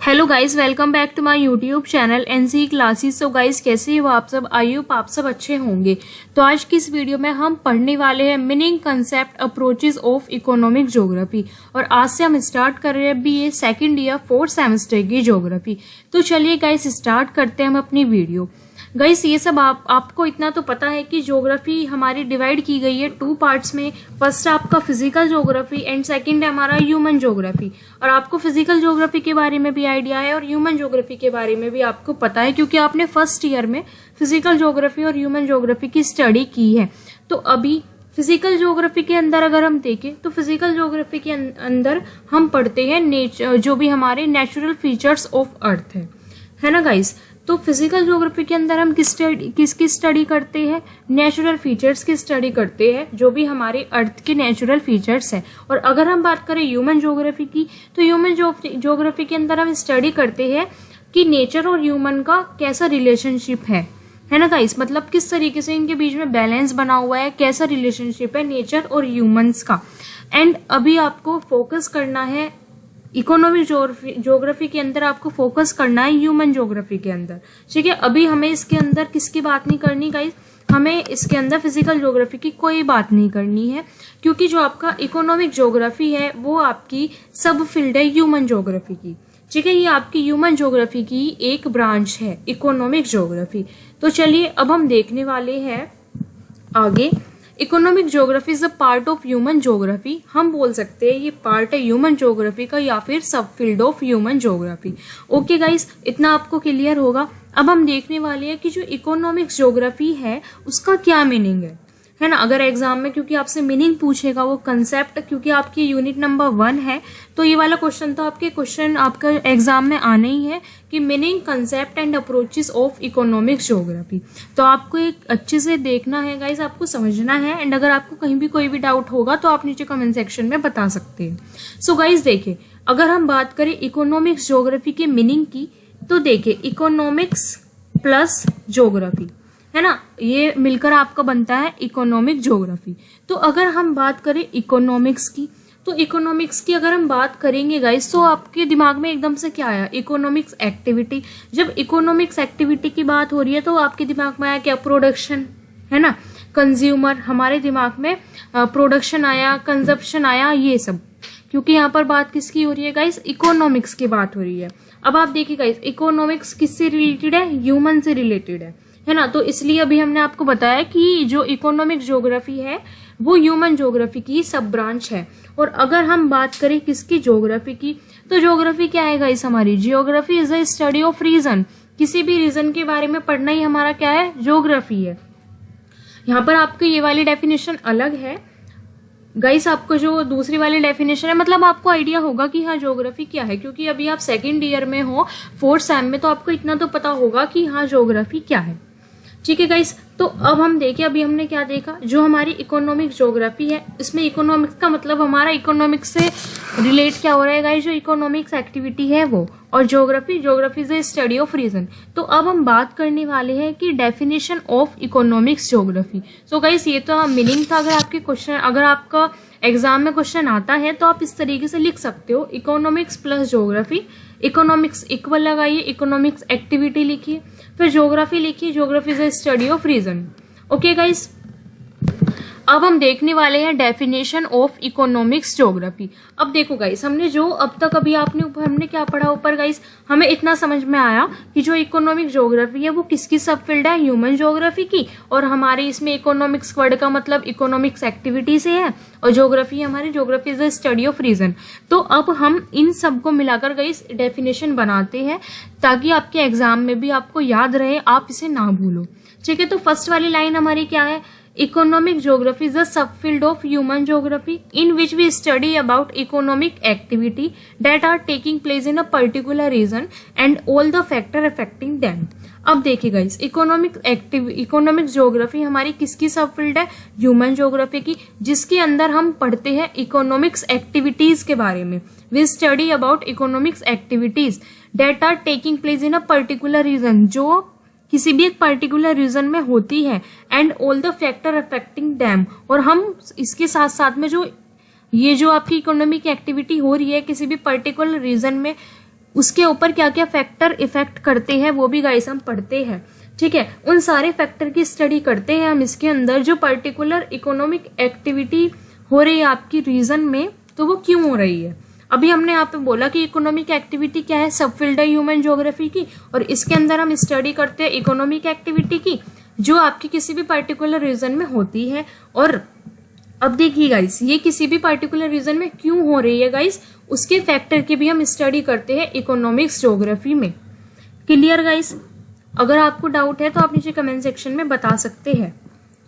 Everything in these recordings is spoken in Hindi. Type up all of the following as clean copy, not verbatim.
Hello guys, welcome back to my YouTube channel NC classes. तो गाइस, कैसे हो आप सब? आई होप आप सब अच्छे होंगे। तो आज की इस वीडियो में हम पढ़ने वाले हैं meaning, concept, approaches of economic geography. और आज से हम स्टार्ट कर रहे हैं BA second year 4th semester की ज्योग्राफी। तो चलिए गाइस, स्टार्ट करते हैं हम अपनी वीडियो। गाइस, ये सब आपको इतना तो पता है कि ज्योग्राफी हमारी डिवाइड की गई है 2 पार्ट्स में। फर्स्ट आपका फिजिकल ज्योग्राफी एंड सेकंड है हमारा ह्यूमन ज्योग्राफी। और आपको फिजिकल ज्योग्राफी के बारे में भी आइडिया है और ह्यूमन ज्योग्राफी के बारे में भी आपको पता है, क्योंकि आपने फर्स्ट ईयर में फिजिकल ज्योग्राफी और ह्यूमन ज्योग्राफी की स्टडी की है। तो अभी फिजिकल ज्योग्राफी के अंदर अगर हम देखें तो फिजिकल ज्योग्राफी के अंदर हम पढ़ते हैं जो भी हमारे नेचुरल फीचर्स ऑफ अर्थ है ना गाइस। तो फिजिकल ज्योग्राफी के अंदर हम किसकी स्टडी करते हैं? नेचुरल फीचर्स की स्टडी करते हैं, जो भी हमारे अर्थ के नेचुरल फीचर्स है। और अगर हम बात करें ह्यूमन ज्योग्राफी की, तो ह्यूमन ज्योग्राफी के अंदर हम स्टडी करते हैं कि नेचर और ह्यूमन का कैसा रिलेशनशिप है ना गाइस। मतलब किस तरीके से इनके बीच में बैलेंस बना हुआ है, कैसा रिलेशनशिप है नेचर और ह्यूमंस का। एंड अभी आपको फोकस करना है इकोनॉमिक ज्योग्राफी के अंदर, आपको फोकस करना है ह्यूमन ज्योग्राफी के अंदर। ठीक है, अभी हमें इसके अंदर किसकी बात नहीं करनी गाइस, हमें इसके अंदर फिजिकल ज्योग्राफी की कोई बात नहीं करनी है, क्योंकि जो आपका इकोनॉमिक ज्योग्राफी है वो आपकी सब फील्ड है ह्यूमन ज्योग्राफी की। ठीक है, ये आपकी ह्यूमन ज्योग्राफी की एक ब्रांच है इकोनॉमिक ज्योग्राफी। तो चलिए अब हम देखने वाले हैं आगे। Economic geography is a part of human geography. हम बोल सकते हैं ये पार्ट है ह्यूमन ज्योग्राफी का या फिर सब field of human geography. Okay guys, इतना आपको क्लियर होगा। अब हम देखने वाले हैं कि जो इकोनॉमिक ज्योग्राफी है उसका क्या मीनिंग है ना। अगर एग्जाम में क्योंकि आपसे मीनिंग पूछेगा, वो कंसेप्ट, क्योंकि आपकी यूनिट नंबर 1 है, तो ये वाला क्वेश्चन तो आपका एग्जाम में आना ही है कि meaning, concept and approaches of economic geography. तो आपको एक अच्छे से देखना है गाइस, आपको समझना है। एंड अगर आपको कहीं भी कोई भी डाउट होगा तो आप नीचे कमेंट सेक्शन में बता सकते हैं। सो गाइस देखिए, अगर हम बात करें इकोनॉमिक्स ज्योग्राफी के मीनिंग की, तो देखिए इकोनॉमिक्स प्लस ज्योग्राफी है ना, ये मिलकर आपका बनता है इकोनॉमिक ज्योग्राफी। तो अगर हम बात करें इकोनॉमिक्स की, तो इकोनॉमिक्स की अगर हम बात करेंगे गाइस, तो आपके दिमाग में एकदम से क्या आया? Economics activity. जब इकोनॉमिक्स एक्टिविटी की बात हो रही है तो आपके दिमाग में आया क्या? प्रोडक्शन, है ना, कंज्यूमर। हमारे दिमाग में प्रोडक्शन आया, कंजप्शन आया, ये सब, क्योंकि यहाँ पर बात किसकी हो रही है गाइस? इकोनॉमिक्स की बात हो रही है। अब आप देखिए गाइस, इकोनॉमिक्स किससे रिलेटेड है? ह्यूमन से रिलेटेड है ना। तो इसलिए अभी हमने आपको बताया कि जो इकोनॉमिक ज्योग्राफी है वो ह्यूमन ज्योग्राफी की सब ब्रांच है। और अगर हम बात करें किसकी? ज्योग्राफी की। तो ज्योग्राफी क्या है गाइस हमारी? Geography is a study of region. किसी भी रीजन के बारे में पढ़ना ही हमारा क्या है? ज्योग्राफी है। यहाँ पर आपको ये वाली डेफिनेशन अलग है गाइस, आपको जो दूसरी वाली डेफिनेशन है, मतलब आपको आइडिया होगा कि हाँ ज्योग्राफी क्या है, क्योंकि अभी आप सेकेंड ईयर में हो 4th सेम में, तो आपको इतना तो पता होगा कि हाँ ज्योग्राफी क्या है। ठीक है गाइस, तो अब हम देखें, अभी हमने क्या देखा, जो हमारी इकोनॉमिक ज्योग्राफी है इसमें इकोनॉमिक्स का मतलब हमारा इकोनॉमिक्स से रिलेट क्या हो रहा है गाइस? जो इकोनॉमिक्स एक्टिविटी है वो। और geography is the study of region. तो अब हम बात करने वाले हैं कि definition of economics geography. So guys, ये तो मीनिंग था। अगर आपका एग्जाम में क्वेश्चन आता है तो आप इस तरीके से लिख सकते हो, economics plus geography. Economics equal लगाइए, इकोनॉमिक्स एक्टिविटी लिखिए, फिर ज्योग्राफी लिखिए, geography is a study of region. Okay guys, अब हम देखने वाले हैं डेफिनेशन ऑफ इकोनॉमिक्स ज्योग्राफी। अब देखो गाइस, हमने जो अब तक हमने क्या पढ़ा ऊपर गाइस, हमें इतना समझ में आया कि जो इकोनॉमिक ज्योग्राफी है वो किसकी सब फील्ड है? ह्यूमन ज्योग्राफी की। और हमारे इसमें इकोनॉमिक्स वर्ड का मतलब इकोनॉमिक्स एक्टिविटी से है, और ज्योग्राफी हमारी geography is the study of region. तो अब हम इन सबको मिलाकर गाइस डेफिनेशन बनाते हैं, ताकि आपके एग्जाम में भी आपको याद रहे, आप इसे ना भूलो। ठीक है, तो फर्स्ट वाली लाइन हमारी क्या है? Economic geography is a subfield of human geography in which we study about economic activity that are taking place in a particular region and all the factor affecting them. अब देखिए गाइस, इकोनॉमिक ज्योग्राफी हमारी किसकी सब फील्ड है? ह्यूमन ज्योग्राफी की, जिसके अंदर हम पढ़ते हैं इकोनॉमिक्स एक्टिविटीज के बारे में। We study about economics activities that are taking place in a particular region, जो किसी भी एक पर्टिकुलर रीजन में होती है, and all the factor affecting them. और हम इसके साथ साथ में जो आपकी इकोनॉमिक एक्टिविटी हो रही है किसी भी पर्टिकुलर रीजन में, उसके ऊपर क्या क्या फैक्टर इफेक्ट करते हैं वो भी गाइस हम पढ़ते हैं। ठीक है, उन सारे फैक्टर की स्टडी करते हैं हम इसके अंदर। जो पर्टिकुलर इकोनॉमिक एक्टिविटी हो रही है आपकी रीजन में, तो वो क्यों हो रही है। अभी हमने यहाँ पे बोला कि इकोनॉमिक एक्टिविटी क्या है, सब फील्ड है ह्यूमन ज्योग्राफी की, और इसके अंदर हम स्टडी करते हैं इकोनॉमिक एक्टिविटी की जो आपकी किसी भी पर्टिकुलर रीजन में होती है। और अब देखिए गाइस, ये किसी भी पर्टिकुलर रीजन में क्यों हो रही है गाइस, उसके फैक्टर की भी हम स्टडी करते हैं इकोनॉमिक्स ज्योग्राफी में। क्लियर गाइस, अगर आपको डाउट है तो आप नीचे कमेंट सेक्शन में बता सकते हैं।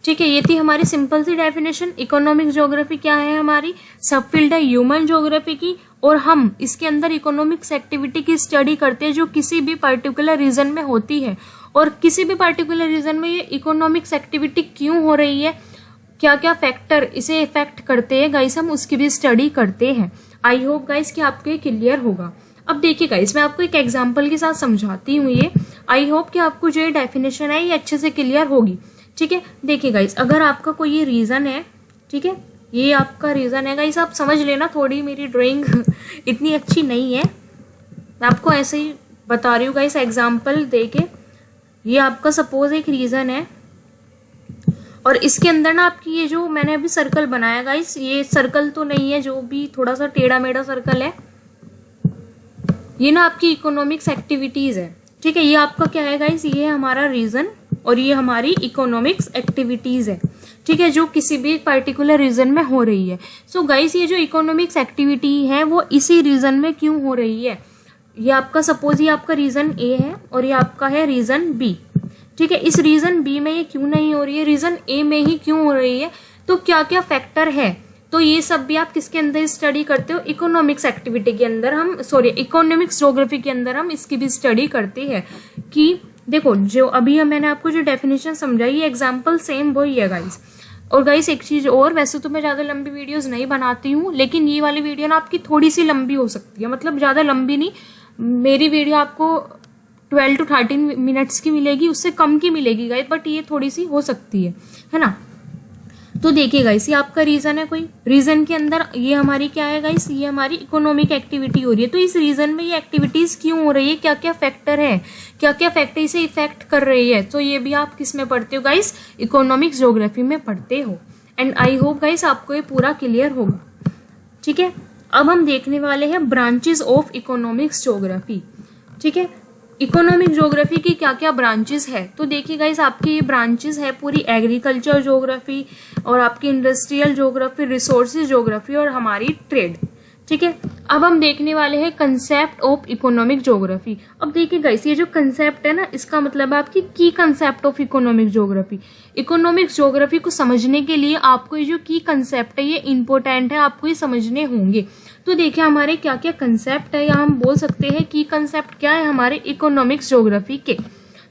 ठीक है, ये थी हमारी सिंपल सी डेफिनेशन। इकोनॉमिक ज्योग्राफी क्या है, हमारी सब फील्ड है ह्यूमन ज्योग्राफी की, और हम इसके अंदर इकोनॉमिक्स एक्टिविटी की स्टडी करते हैं जो किसी भी पर्टिकुलर रीजन में होती है। और किसी भी पर्टिकुलर रीजन में ये इकोनॉमिक्स एक्टिविटी क्यों हो रही है, क्या क्या फैक्टर इसे इफेक्ट करते हैं गाइस, हम उसकी भी स्टडी करते हैं। आई होप गाइस कि आपको ये क्लियर होगा। अब देखिए गाइस, मैं आपको एक एग्जांपल के साथ समझाती हूँ ये। आई होप कि आपको जो ये डेफिनेशन है ये अच्छे से क्लियर होगी। ठीक है, देखिए गाइस, अगर आपका कोई ये रीजन है, ठीक है, ये आपका रीजन है गाइस, आप समझ लेना, थोड़ी मेरी ड्राइंग इतनी अच्छी नहीं है, मैं आपको ऐसे ही बता रही हूँ गाइस एग्जाम्पल देके। ये आपका सपोज एक रीजन है, और इसके अंदर ना आपकी ये जो मैंने अभी सर्कल बनाया गाइस, ये सर्कल तो नहीं है, जो भी थोड़ा सा टेढ़ा मेढ़ा सर्कल है, ये ना आपकी इकोनॉमिक्स एक्टिविटीज है। ठीक है, ये आपका क्या है गाइस, ये हमारा रीजन और ये हमारी इकोनॉमिक्स एक्टिविटीज है। ठीक है, जो किसी भी पर्टिकुलर रीजन में हो रही है। सो गाइस, ये जो इकोनॉमिक्स एक्टिविटी है वो इसी रीजन में क्यों हो रही है। ये आपका सपोज ये आपका रीजन ए है और ये आपका है रीजन बी। ठीक है, इस रीजन बी में ये क्यों नहीं हो रही है, रीजन ए में ही क्यों हो रही है, तो क्या क्या फैक्टर है, तो ये सब भी आप किसके अंदर स्टडी करते हो, इकोनॉमिक्स एक्टिविटी के अंदर हम इकोनॉमिक्स ज्योग्राफी के अंदर हम इसकी भी स्टडी करते हैं। कि देखो, जो अभी मैंने आपको जो डेफिनेशन समझाई, ये एग्जाम्पल सेम वही है गाइस। और गाइस एक चीज और, वैसे तो मैं ज्यादा लंबी वीडियोस नहीं बनाती हूँ, लेकिन ये वाली वीडियो ना आपकी थोड़ी सी लंबी हो सकती है, मतलब ज्यादा लंबी नहीं। मेरी वीडियो आपको 12 to 13 मिनट्स की मिलेगी, उससे कम की मिलेगी गाइस, बट ये थोड़ी सी हो सकती है ना। तो देखिए गाइस, ये आपका रीजन है, कोई रीजन के अंदर ये हमारी क्या है गाइस, ये हमारी इकोनॉमिक एक्टिविटी हो रही है। तो इस रीजन में ये एक्टिविटीज क्यों हो रही है, क्या क्या फैक्टर है, क्या क्या फैक्टर इसे इफेक्ट कर रही है, तो ये भी आप किस में पढ़ते हो गाइस, इकोनॉमिक्स ज्योग्राफी में पढ़ते हो। एंड आई होप गाइस आपको ये पूरा क्लियर होगा। ठीक है, अब हम देखने वाले हैं ब्रांचेस ऑफ इकोनॉमिक्स ज्योग्राफी। ठीक है, इकोनॉमिक ज्योग्राफी की क्या क्या ब्रांचेस है, तो देखिए गाइस, आपकी ये ब्रांचेस है पूरी एग्रीकल्चर ज्योग्राफी और आपकी इंडस्ट्रियल ज्योग्राफी, रिसोर्सेज ज्योग्राफी और हमारी ट्रेड। ठीक है, अब हम देखने वाले हैं कंसेप्ट ऑफ इकोनॉमिक ज्योग्राफी। अब देखिए गाइस, ये जो कंसेप्ट है ना, इसका मतलब है आपकी की concept of economic geography. Economic geography को समझने के लिए आपको ये जो की कंसेप्ट है ये इंपॉर्टेंट है, आपको ये समझने होंगे। तो देखिए हमारे क्या क्या कंसेप्ट है, या हम बोल सकते हैं की कंसेप्ट क्या है हमारे इकोनॉमिक्स ज्योग्राफी के।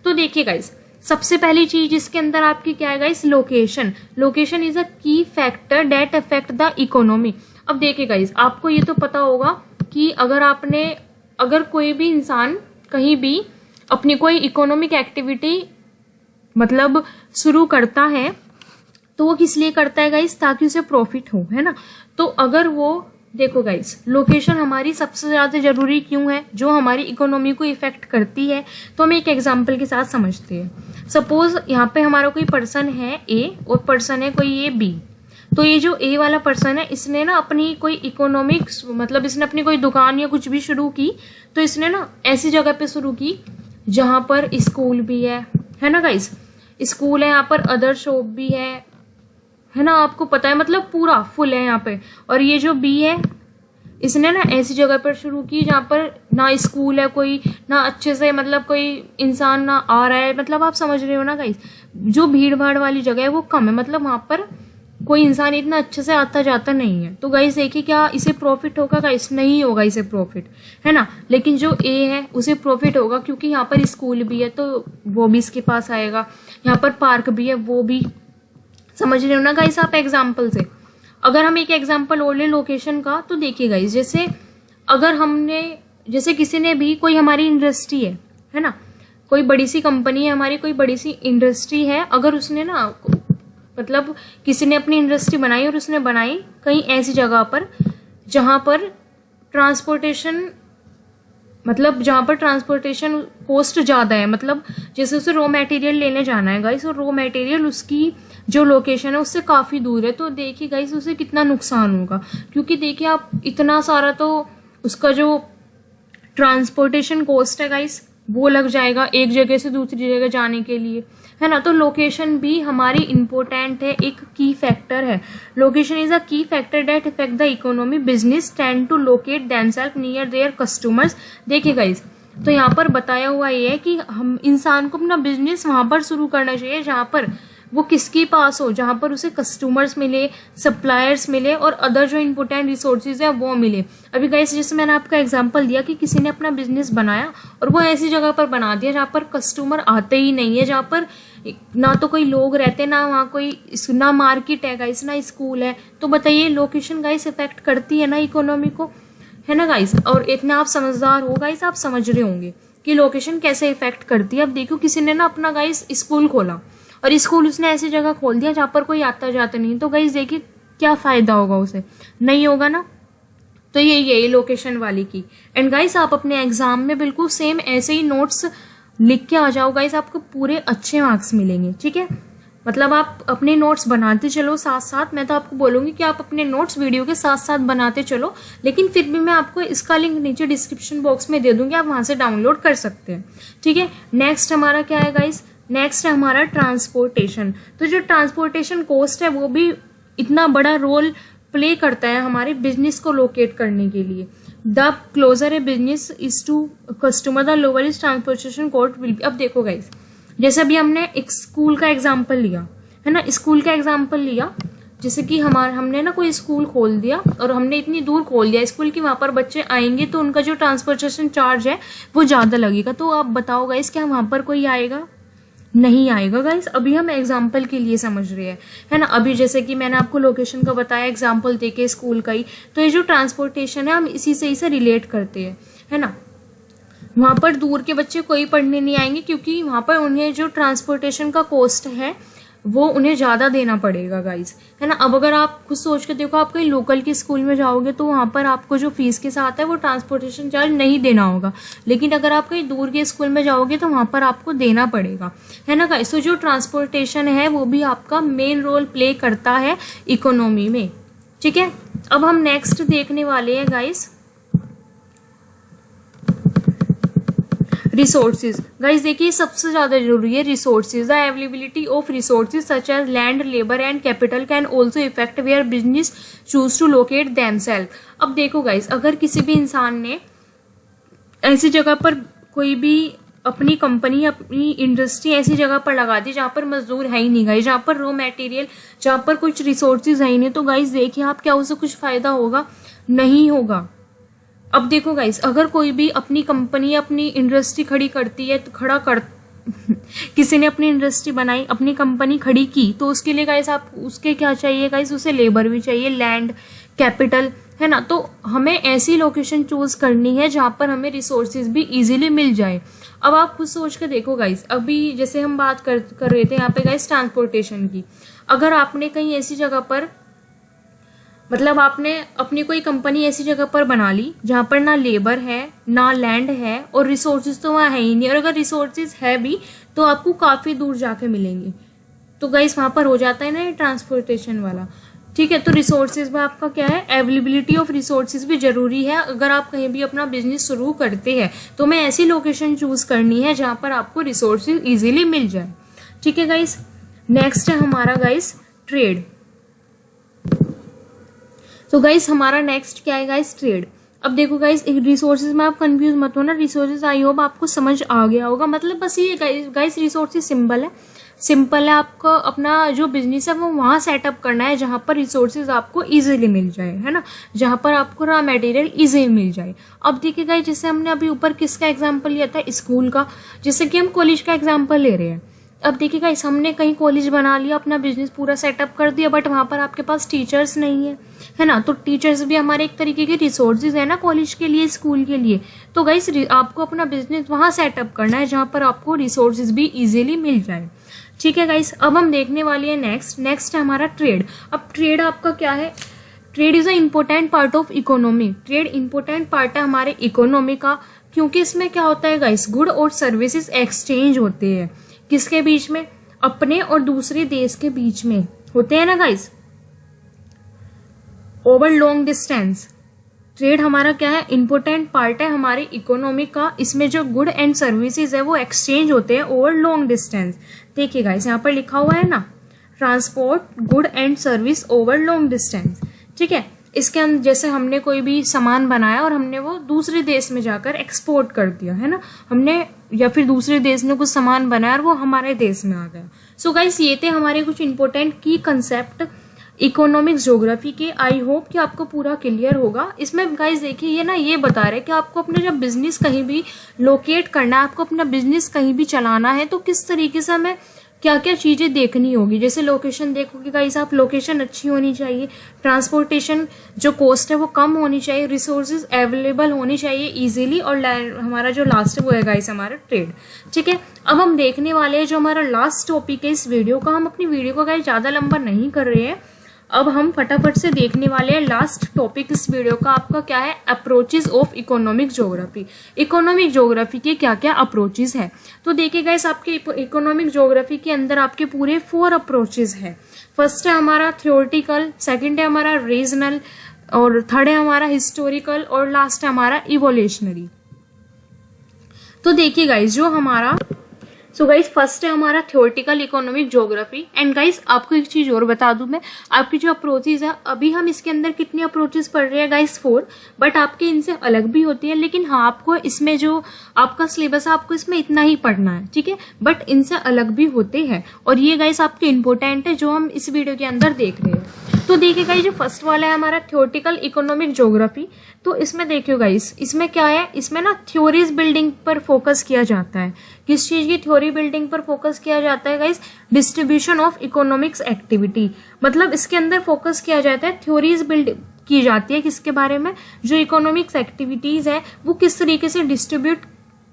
तो देखिए गाइस, सबसे पहली चीज इसके अंदर आपकी क्या है guys, location. Location is a key factor that affect the economy. अब देखिए गाइस, आपको ये तो पता होगा कि अगर कोई भी इंसान कहीं भी अपनी कोई इकोनॉमिक एक्टिविटी मतलब शुरू करता है, तो वो किस लिए करता है गाइस, ताकि उसे प्रॉफिट हो, है ना। तो अगर वो देखो गाइस, लोकेशन हमारी सबसे ज्यादा जरूरी क्यों है, जो हमारी इकोनॉमी को इफेक्ट करती है। तो हम एक एग्जांपल के साथ समझते हैं। सपोज यहाँ पे हमारा कोई पर्सन है ए और पर्सन है कोई ये बी। तो ये जो ए वाला पर्सन है, इसने ना अपनी कोई इकोनॉमिक्स मतलब इसने अपनी कोई दुकान या कुछ भी शुरू की, तो इसने ना ऐसी जगह पे शुरू की जहां पर स्कूल भी है ना गाइस, स्कूल है, यहाँ पर अदर शॉप भी है ना, आपको पता है, मतलब पूरा फुल है यहाँ पे। और ये जो बी है, इसने ना ऐसी जगह पर शुरू की जहाँ पर ना स्कूल है कोई, ना अच्छे से मतलब कोई इंसान ना आ रहा है, मतलब आप समझ रहे हो ना गाइस, जो भीड़ भाड़ वाली जगह है वो कम है, मतलब वहां पर कोई इंसान इतना अच्छे से आता जाता नहीं है। तो गाइस देखिए, क्या इसे प्रॉफिट होगा गाइस, नहीं होगा इसे प्रॉफिट, है ना। लेकिन जो ए है उसे प्रॉफिट होगा, क्योंकि यहाँ पर स्कूल भी है तो वो भी इसके पास आएगा, यहाँ पर पार्क भी है वो भी, समझ रहे हो ना गाइस आप एग्जाम्पल से। अगर हम एक एग्जाम्पल और ले लोकेशन का, तो देखिए गाइस, जैसे अगर जैसे किसी ने भी कोई हमारी इंडस्ट्री है ना, कोई बड़ी सी कंपनी है हमारी, कोई बड़ी सी इंडस्ट्री है, अगर उसने ना मतलब किसी ने अपनी इंडस्ट्री बनाई और उसने बनाई कहीं ऐसी जगह पर जहां पर ट्रांसपोर्टेशन मतलब जहाँ पर ट्रांसपोर्टेशन कॉस्ट ज़्यादा है, मतलब जैसे उसे रॉ मटेरियल लेने जाना है गाइस, और रॉ मटेरियल उसकी जो लोकेशन है उससे काफ़ी दूर है, तो देखिए गाइस उसे कितना नुकसान होगा। क्योंकि देखिए आप इतना सारा तो उसका जो ट्रांसपोर्टेशन कॉस्ट है गाइस वो लग जाएगा एक जगह से दूसरी जगह जाने के लिए, है ना। तो लोकेशन भी हमारी इम्पोर्टेंट है, एक की फैक्टर है। Location is a key factor that effect the economy, business tend to locate themselves near their customers. देखिए गाइस, तो यहाँ पर बताया हुआ ये है कि हम इंसान को अपना बिजनेस वहां पर शुरू करना चाहिए जहाँ पर वो किसके पास हो, जहाँ पर उसे कस्टमर्स मिले, सप्लायर्स मिले और अदर जो इम्पोर्टेंट रिसोर्सेज है वो मिले। अभी गाइस जैसे मैंने आपका एग्जांपल दिया कि किसी ने अपना बिजनेस बनाया और वो ऐसी जगह पर बना दिया जहाँ पर कस्टमर आते ही नहीं है, जहाँ पर ना तो कोई लोग रहते, ना वहाँ कोई ना मार्केट है गाइस, ना स्कूल है। तो बताइए लोकेशन गाइस इफेक्ट करती है ना इकोनॉमी को, है ना गाइस। और इतना आप समझदार हो गाइस, आप समझ रहे होंगे कि लोकेशन कैसे इफेक्ट करती है। अब देखो किसी ने ना अपना गाइस स्कूल खोला और स्कूल उसने ऐसी जगह खोल दिया जहाँ पर कोई आता जाता नहीं, तो गाइस देखिए क्या फायदा होगा उसे, नहीं होगा ना। तो ये लोकेशन वाली की। एंड गाइस आप अपने एग्जाम में बिल्कुल सेम ऐसे ही नोट्स लिख के आ जाओ गाइस, आपको पूरे अच्छे मार्क्स मिलेंगे, ठीक है। मतलब आप अपने नोट्स बनाते चलो साथ साथ, मैं तो आपको बोलूंगी कि आप अपने नोट्स वीडियो के साथ साथ बनाते चलो, लेकिन फिर भी मैं आपको इसका लिंक नीचे डिस्क्रिप्शन बॉक्स में दे दूंगी, आप वहां से डाउनलोड कर सकते हैं, ठीक है। नेक्स्ट हमारा क्या है गाइस, नेक्स्ट है हमारा ट्रांसपोर्टेशन। तो जो ट्रांसपोर्टेशन कॉस्ट है वो भी इतना बड़ा रोल प्ले करता है हमारे बिजनेस को लोकेट करने के लिए। The closer a business is to customer the lower is transportation cost will be. अब देखो गाइस, जैसे अभी हमने एक स्कूल का एग्जाम्पल लिया है ना, स्कूल का एग्जाम्पल लिया, जैसे कि हमने ना कोई स्कूल खोल दिया और हमने इतनी दूर खोल दिया स्कूल की, वहां पर बच्चे आएंगे तो उनका जो ट्रांसपोर्टेशन चार्ज है वो ज्यादा लगेगा। तो आप बताओ गाइस क्या वहां पर कोई आएगा, नहीं आएगा गाइस। अभी हम एग्जाम्पल के लिए समझ रहे हैं, है ना। अभी जैसे कि मैंने आपको लोकेशन का बताया एग्जाम्पल देके स्कूल का ही, तो ये जो ट्रांसपोर्टेशन है हम इसी से इसे रिलेट करते हैं, है ना। वहां पर दूर के बच्चे कोई पढ़ने नहीं आएंगे क्योंकि वहां पर उन्हें जो ट्रांसपोर्टेशन का कॉस्ट है वो उन्हें ज्यादा देना पड़ेगा गाइस, है ना। अब अगर आप खुद सोच के देखो, आप कहीं लोकल के स्कूल में जाओगे तो वहां पर आपको जो फीस के साथ है वो ट्रांसपोर्टेशन चार्ज नहीं देना होगा, लेकिन अगर आप कहीं दूर के स्कूल में जाओगे तो वहां पर आपको देना पड़ेगा, है ना गाइस। तो जो ट्रांसपोर्टेशन है वो भी आपका मेन रोल प्ले करता है इकोनॉमी में, ठीक है। अब हम नेक्स्ट देखने वाले हैं गाइस रिसोर्सेज। गाइस देखिए सबसे ज्यादा जरूरी है resources. The availability of resources such as land, labour and capital can also effect where business choose to locate themselves. अब देखो गाइस, अगर किसी भी इंसान ने ऐसी जगह पर कोई भी अपनी कंपनी, अपनी इंडस्ट्री ऐसी जगह पर लगा दी जहाँ पर मजदूर है ही नहीं गाइस, जहाँ पर रॉ मटेरियल, जहाँ पर कुछ रिसोर्सेज है ही नहीं, तो गाइस देखिए आप क्या उसे कुछ फायदा होगा, नहीं होगा। अब देखो गाइस, अगर कोई भी अपनी कंपनी, अपनी इंडस्ट्री खड़ी करती है तो किसी ने अपनी इंडस्ट्री बनाई, अपनी कंपनी खड़ी की, तो उसके लिए गाइस आप उसके क्या चाहिए गाइस, उसे लेबर भी चाहिए, लैंड, कैपिटल, है ना। तो हमें ऐसी लोकेशन चूज करनी है जहां पर हमें रिसोर्सेज भी इजीली मिल जाए। अब आप खुद सोच के देखो गाइस, अभी जैसे हम बात कर रहे थे यहाँ पे गाइस ट्रांसपोर्टेशन की, अगर आपने कहीं ऐसी जगह पर, मतलब आपने अपनी कोई कंपनी ऐसी जगह पर बना ली जहाँ पर ना लेबर है, ना लैंड है और रिसोर्सेज तो वहाँ है ही नहीं, और अगर रिसोर्सेज है भी तो आपको काफ़ी दूर जाके मिलेंगे, तो गाइस वहाँ पर हो जाता है ना ये ट्रांसपोर्टेशन वाला, ठीक है। तो रिसोर्सेज में आपका क्या है, अवेलेबिलिटी ऑफ रिसोर्सेज भी जरूरी है। अगर आप कहीं भी अपना बिजनेस शुरू करते हैं तो हमें ऐसी लोकेशन चूज करनी है जहाँ पर आपको रिसोर्सेज इजीली मिल जाए, ठीक है गाइस। नेक्स्ट है हमारा गाइस ट्रेड। तो गाइस हमारा नेक्स्ट क्या है गाइस, ट्रेड। अब देखो गाइस, रिसोर्सेज में आप कंफ्यूज मत हो ना, रिसोर्सेज आई होप आपको समझ आ गया होगा। मतलब बस ये गाइस रिसोर्सेज सिंपल है आपको अपना जो बिजनेस है वो वहाँ सेटअप करना है जहाँ पर रिसोर्सेज आपको इजीली मिल जाए, है ना, जहाँ पर आपको रॉ मटेरियल इजीली मिल जाए। अब देखिए गाइस, जैसे हमने अभी ऊपर किसका एग्जाम्पल लिया था, स्कूल का, जैसे कि हम कॉलेज का एग्जाम्पल ले रहे हैं। अब देखिए गाइस, हमने कहीं कॉलेज बना लिया, अपना बिजनेस पूरा सेटअप कर दिया, बट वहाँ पर आपके पास टीचर्स नहीं है ना। तो टीचर्स भी हमारे एक तरीके के रिसोर्सेज है ना कॉलेज के लिए, स्कूल के लिए। तो गाइस आपको अपना बिजनेस वहाँ सेटअप करना है जहाँ पर आपको रिसोर्सेज भी इजीली मिल जाए, ठीक है गाइस। अब हम देखने वाले हैं नेक्स्ट है हमारा ट्रेड। अब ट्रेड आपका क्या है, trade is a important part of economy. Trade important part है हमारे इकोनॉमी का। क्योंकि इसमें क्या होता है गाइस, गुड और सर्विसेज एक्सचेंज होते हैं। किसके बीच में? अपने और दूसरे देश के बीच में होते हैं ना guys, over long distance. Trade हमारा क्या है, इंपॉर्टेंट पार्ट है हमारी इकोनॉमी का। इसमें जो गुड एंड सर्विसेज है वो एक्सचेंज होते हैं ओवर लॉन्ग डिस्टेंस। देखिए गाइस, यहाँ पर लिखा हुआ है ना, transport good and service over long distance. ठीक है, इसके अंदर जैसे हमने कोई भी सामान बनाया और हमने वो दूसरे देश में जाकर एक्सपोर्ट कर दिया है ना, हमने, या फिर दूसरे देश ने कुछ सामान बनाया और वो हमारे देश में आ गया। सो गाइस, ये थे हमारे कुछ इंपॉर्टेंट की कंसेप्ट इकोनॉमिक्स ज्योग्राफी के। आई होप कि आपको पूरा क्लियर होगा। इसमें गाइस देखिए, ये ना ये बता रहे हैं कि आपको अपने जब बिजनेस कहीं भी लोकेट करना है, आपको अपना बिजनेस कहीं भी चलाना है, तो किस तरीके से हमें क्या क्या चीज़ें देखनी होगी। जैसे लोकेशन देखोगे गाइस आप, लोकेशन अच्छी होनी चाहिए, ट्रांसपोर्टेशन जो कॉस्ट है वो कम होनी चाहिए, रिसोर्सेज अवेलेबल होनी चाहिए इजीली, और हमारा जो लास्ट है वो है गाइस हमारा ट्रेड। ठीक है, अब हम देखने वाले हैं जो हमारा लास्ट टॉपिक है इस वीडियो का। हम अपनी वीडियो को गाइस ज़्यादा लंबा नहीं कर रहे हैं, अब हम फटाफट से देखने वाले हैं लास्ट टॉपिक इस वीडियो का। आपका क्या है, approaches of economic geography. Economic geography के क्या क्या अप्रोचेस है, तो देखिए गाइस, आपके इकोनॉमिक ज्योग्राफी के अंदर आपके पूरे 4 अप्रोचेस है। फर्स्ट है हमारा थ्योरेटिकल, सेकंड है हमारा रीजनल, और थर्ड है हमारा हिस्टोरिकल, और लास्ट है हमारा इवोल्यूशनरी। तो देखिए गाइस, जो हमारा गाइस फर्स्ट है हमारा theoretical economic geography. And guys आपको एक चीज और बता दूं मैं, आपकी जो अप्रोचेज है, अभी हम इसके अंदर कितनी अप्रोचेज पढ़ रहे हैं गाइस 4, बट आपके इनसे अलग भी होती है। लेकिन हाँ, आपको इसमें जो आपका सिलेबस है आपको इसमें इतना ही पढ़ना है, ठीक है, बट इनसे अलग भी होते हैं, और ये गाइस आपके इंपॉर्टेंट है जो हम इस वीडियो के अंदर देख रहे हैं। तो देखिए गाइस, जो फर्स्ट वाला है हमारा थ्योरेटिकल इकोनॉमिक ज्योग्राफी, तो इसमें देखियो गाइस, इसमें क्या है, इसमें ना थ्योरीज बिल्डिंग पर फोकस किया जाता है। किस चीज की थ्योरी बिल्डिंग पर फोकस किया जाता है guys? Distribution of economics activity. मतलब इसके अंदर फोकस किया जाता है, थ्योरीज बिल्ड की जाती है किसके बारे में, जो इकोनॉमिक्स एक्टिविटीज है वो किस तरीके से डिस्ट्रीब्यूट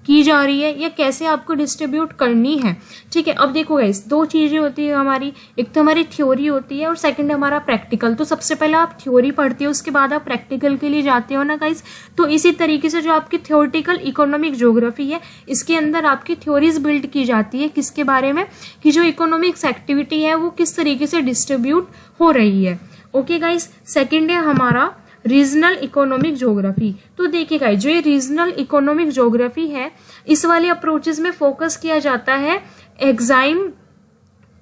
की जा रही है या कैसे आपको डिस्ट्रीब्यूट करनी है। ठीक है, अब देखो गाइस, 2 चीजें होती है हमारी, एक तो हमारी थ्योरी होती है और सेकंड हमारा प्रैक्टिकल। तो सबसे पहले आप थ्योरी पढ़ते हो, उसके बाद आप प्रैक्टिकल के लिए जाते हो ना गाइस। तो इसी तरीके से जो आपकी थ्योरेटिकल इकोनॉमिक ज्योग्राफी है, इसके अंदर आपकी थ्योरीज बिल्ड की जाती है किसके बारे में, कि जो इकोनॉमिक्स एक्टिविटी है वो किस तरीके से डिस्ट्रीब्यूट हो रही है। ओके गाइस, सेकेंड है हमारा रीजनल इकोनॉमिक ज्योग्राफी। तो देखिए गाइस, जो ये रीजनल इकोनॉमिक ज्योग्राफी है, इस वाले अप्रोचेस में फोकस किया जाता है एग्जाइन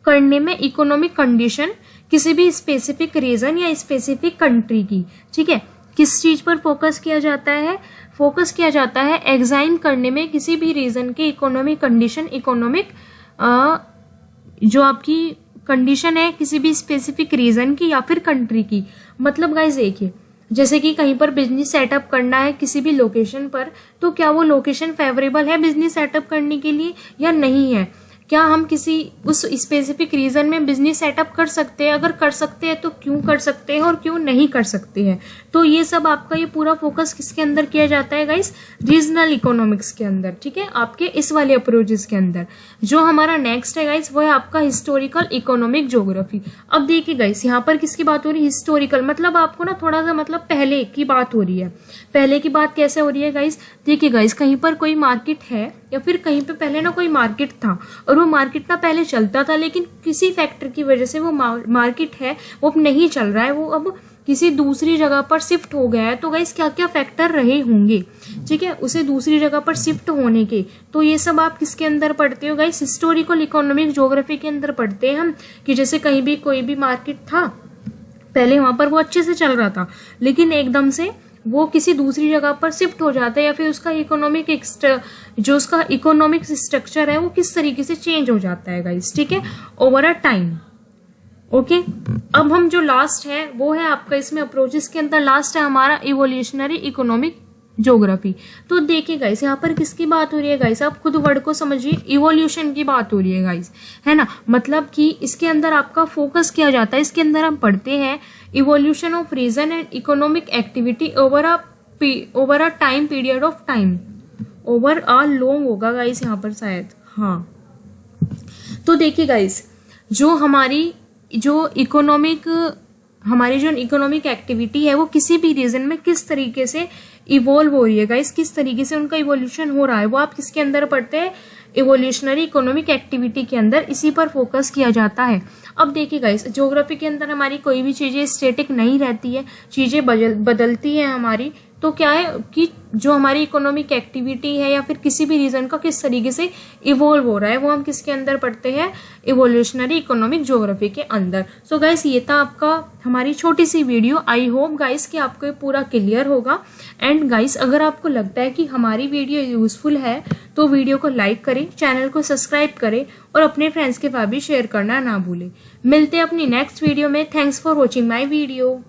करने में इकोनॉमिक कंडीशन किसी भी स्पेसिफिक रीजन या स्पेसिफिक कंट्री की। ठीक है, किस चीज पर फोकस किया जाता है? फोकस किया जाता है एग्जाइन करने में किसी भी रीजन के इकोनॉमिक कंडीशन, इकोनॉमिक जो आपकी कंडीशन है किसी भी स्पेसिफिक रीजन की या फिर कंट्री की। मतलब गाइस देखिए, जैसे कि कहीं पर बिजनेस सेटअप करना है किसी भी लोकेशन पर, तो क्या वो लोकेशन फेवरेबल है बिजनेस सेटअप करने के लिए या नहीं है? क्या हम किसी उस स्पेसिफिक रीजन में बिजनेस सेटअप कर सकते हैं? अगर कर सकते हैं तो क्यों कर सकते हैं और क्यों नहीं कर सकते हैं? तो ये सब आपका ये पूरा फोकस किसके अंदर किया जाता है गाइस? रीजनल इकोनॉमिक्स के अंदर। ठीक है, आपके इस वाले अप्रोचेस के अंदर। जो हमारा नेक्स्ट है गाइस वो है आपका हिस्टोरिकल इकोनॉमिक ज्योग्राफी। अब देखिए गाइस, यहाँ पर किसकी बात हो रही है? हिस्टोरिकल, मतलब आपको ना थोड़ा सा मतलब पहले की बात हो रही है। पहले की बात कैसे हो रही है गाइस? देखिए गाइस, कहीं पर कोई मार्केट है या फिर कहीं पे पहले ना कोई मार्केट था, और वो मार्केट ना पहले चलता था, लेकिन किसी फैक्टर की वजह से वो मार्केट है वो अब नहीं चल रहा है, वो अब किसी दूसरी जगह पर शिफ्ट हो गया है। तो गाइस क्या क्या फैक्टर रहे होंगे, ठीक है, उसे दूसरी जगह पर शिफ्ट होने के, तो ये सब आप किसके अंदर पढ़ते हो गाइस? हिस्टोरिकल इकोनॉमिक ज्योग्राफी के अंदर पढ़ते हैं हम। कि जैसे कहीं भी कोई भी मार्केट था, पहले वहां पर वो अच्छे से चल रहा था, लेकिन एकदम से वो किसी दूसरी जगह पर शिफ्ट हो जाता है, या फिर उसका इकोनॉमिक जो उसका इकोनॉमिक स्ट्रक्चर है वो किस तरीके से चेंज हो जाता है गाइस। ठीक है, ओवर अ टाइम। ओके, अब हम जो लास्ट है वो है आपका इसमें अप्रोचेस के अंदर लास्ट है हमारा इवोल्यूशनरी इकोनॉमिक ज्योग्राफी। तो देखिए गाइस, यहाँ पर किसकी बात हो रही है गाइस? आप खुद वर्ड को समझिए, इवोल्यूशन की बात हो रही है गाइस, है ना। मतलब कि इसके अंदर आपका फोकस किया जाता है, इसके अंदर हम पढ़ते हैं evolution of region and economic activity over a time period of time. Over a long होगा गाइस यहाँ पर शायद, हाँ। तो देखिए गाइस, जो हमारी जो इकोनॉमिक हमारी जो इकोनॉमिक एक्टिविटी है वो किसी भी रीजन में किस तरीके से इवॉल्व हो रही है गाइस, किस तरीके से उनका इवोल्यूशन हो रहा है, वो आप किसके अंदर पढ़ते हैं, इवोल्यूशनरी इकोनॉमिक एक्टिविटी के अंदर, इसी पर फोकस किया जाता है। अब देखिए गाइस, ज्योग्राफी के अंदर हमारी कोई भी चीजें स्टेटिक नहीं रहती है, चीजें बदलती है हमारी। तो क्या है कि जो हमारी इकोनॉमिक एक्टिविटी है या फिर किसी भी रीजन का किस तरीके से इवॉल्व हो रहा है, वो हम किसके अंदर पढ़ते हैं, इवोल्यूशनरी इकोनॉमिक ज्योग्राफी के अंदर। सो गाइस, ये था आपका हमारी छोटी सी वीडियो। आई होप गाइस कि आपको ये पूरा क्लियर होगा। एंड गाइस, अगर आपको लगता है कि हमारी वीडियो यूजफुल है तो वीडियो को लाइक करें, चैनल को सब्सक्राइब करें और अपने फ्रेंड्स के पास भी शेयर करना ना भूलें। मिलते हैं अपनी नेक्स्ट वीडियो में। Thanks for watching my video.